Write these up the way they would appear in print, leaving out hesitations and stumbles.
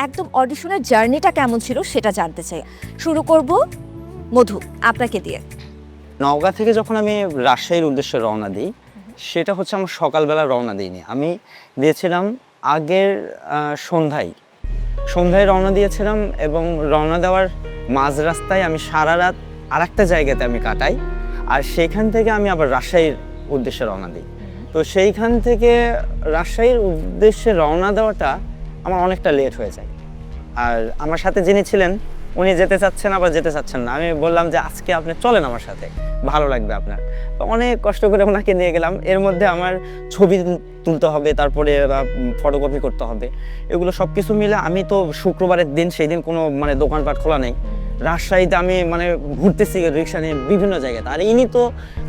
একদম অডিশনের জার্নিটা কেমন ছিল সেটা জানতে চাই। শুরু করব মধু আপনাকে দিয়ে। নওগাঁ থেকে যখন আমি রাজশাহীর উদ্দেশ্যে রওনা দিই, সেটা হচ্ছে আমার সকালবেলা রওনা দিইনি। আমি দিয়েছিলাম আগের সন্ধ্যায় রওনা দিয়েছিলাম এবং রওনা দেওয়ার মাঝ রাস্তায় আমি সারা রাত আরেকটা জায়গাতে আমি কাটাই, আর সেইখান থেকে আমি আবার রাজশাহীর উদ্দেশ্যে রওনা দিই। তো সেইখান থেকে রাজশাহীর উদ্দেশ্যে রওনা দেওয়াটা আমার অনেকটা লেট হয়ে যায়। আর আমার সাথে যিনি ছিলেন উনি যেতে চাচ্ছেন আবার যেতে চাচ্ছেন না। আমি বললাম যে আজকে আপনি চলেন আমার সাথে, ভালো লাগবে আপনার। তো অনেক কষ্ট করে ওনাকে নিয়ে গেলাম। এর মধ্যে আমার ছবি তুলতে হবে, তারপরে ফটোকপি করতে হবে, এগুলো সব কিছু মিলে আমি তো শুক্রবারের দিন, সেই দিন কোনো মানে দোকানপাট খোলা নেই। রাজশাহীতে আমি মানে ঘুরতেছি রিক্সা নিয়ে বিভিন্ন জায়গাতে। আর ইনি তো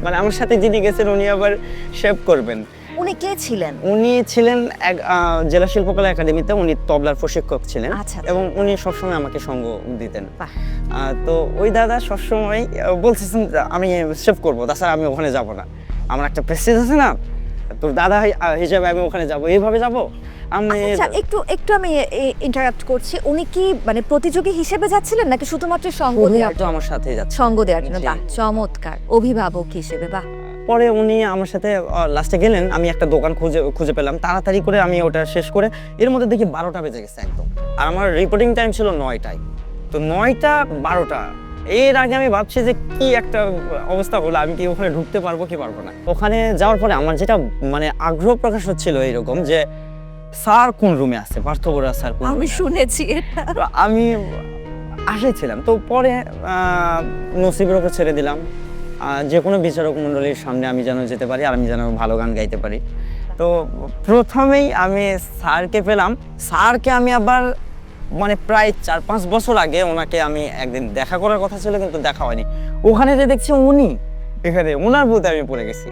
মানে আমার সাথে যিনি গেছেন উনি আবার শেভ করবেন। উনি কে ছিলেন? উনি ছিলেন এক জেলা শিল্পকলা একাডেমিতে, উনি তবলার প্রশিক্ষক ছিলেন। আচ্ছা। এবং উনি সবসময় আমাকে সঙ্গ দিতেন। বাহ। তো ওই দাদা সবসময় বলতেছেন আমি সেভ করবো, তাছাড়া আমি ওখানে যাব না, আমার একটা প্রেস্টিজ আছে না, তো দাদা হিসেবে আমি ওখানে যাব, এইভাবে যাব আমি। আচ্ছা, একটু আমি ইন্টারাপ্ট করছি। উনি কি মানে প্রতিযোগী হিসেবে যাচ্ছিলেন নাকি শুধুমাত্র সঙ্গ দেওয়ার? তো আমার সাথেই যাচ্ছে সঙ্গ দেওয়ার জন্য। জি। বাহ, চমৎকার। অভিভাবক হিসেবে বাহ। পরে উনি আমার সাথে লাস্টে গেলেন, আমি একটা দোকান খুঁজে পেলাম, তাড়াতাড়ি করে আমি ওটা শেষ করে এর মধ্যে দেখি 12টা বেজে গেছে একদম। আর আমার রিপোর্টিং টাইম ছিল 9টায়। তো 9টা 12টা, এর আগে আমি ভাবছি যে কি একটা অবস্থা হলো, আমি কি ওখানে ঢুকতে পারবো কি পারবো না। ওখানে যাওয়ার পরে আমার যেটা মানে আগ্রহ প্রকাশ হচ্ছিল এইরকম যে স্যার কোন রুমে আছে, পার্থ বড়ুয়া স্যার কোন আমি রুমে আছে? শুনেছি এটা। তো আমি আসেছিলাম, তো পরে নসিবের ওপর ছেড়ে দিলাম, যে কোনো বিচারক মণ্ডলীর সামনে আমি যেন যেতে পারি আর আমি যেন ভালো গান গাইতে পারি। তো প্রথমেই আমি স্যারকে পেলাম। স্যারকে আমি আবার মানে প্রায় 4-5 বছর আগে ওনাকে আমি একদিন দেখা করার কথা ছিল, কিন্তু দেখা হয়নি। ওখানে যে দেখছি উনি, এখানে ওনার বুথে আমি পড়ে গেছি।